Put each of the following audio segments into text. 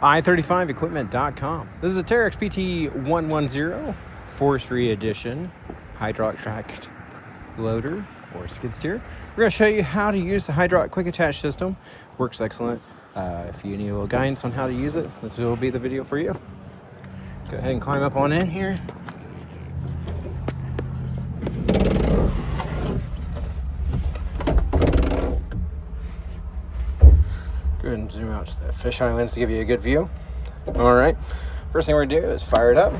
i35equipment.com. This is a Terex PT110 Forestry Edition hydraulic tracked loader or skid steer. We're going to show you how to use the hydraulic quick attach system. Works excellent. If you need a little guidance on how to use it, this will be the video for you. Go ahead and climb up on in here. Go ahead and zoom out to the fisheye lens to give you a good view. All right, first thing we're gonna do is fire it up.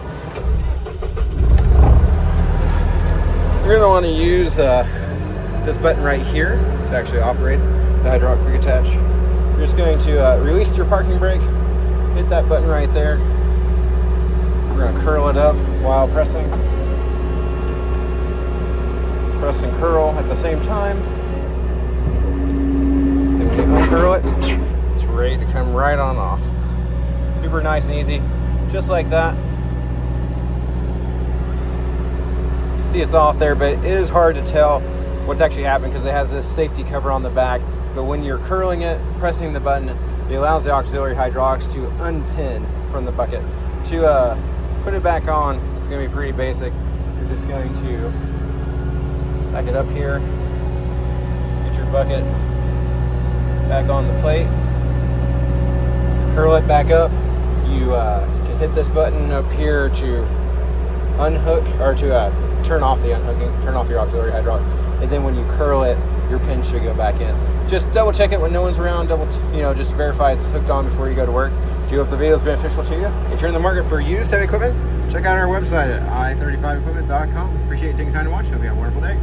You're gonna want to use this button right here to actually operate the hydraulic quick attach. You're just going to release your parking brake, hit that button right there. We're gonna curl it up while press and curl at the same time. Then when you uncurl it, it's ready to come right on off. Super nice and easy, just like that. See, it's off there, but it is hard to tell what's actually happening because it has this safety cover on the back. But when you're curling it, pressing the button, it allows the auxiliary hydraulics to unpin from the bucket. To put it back on, it's going to be pretty basic. You're just going to back it up here, get your bucket back on the plate, curl it back up. You can hit this button up here to unhook or to turn off the unhooking, turn off your auxiliary hydraulic, and then when you curl it, your pin should go back in. Just double check it when no one's around. Just verify it's hooked on before you go to work. Do you hope the video is beneficial to you? If you're in the market for used heavy equipment, check out our website at i35equipment.com. Appreciate you taking time to watch. Hope you have a wonderful day.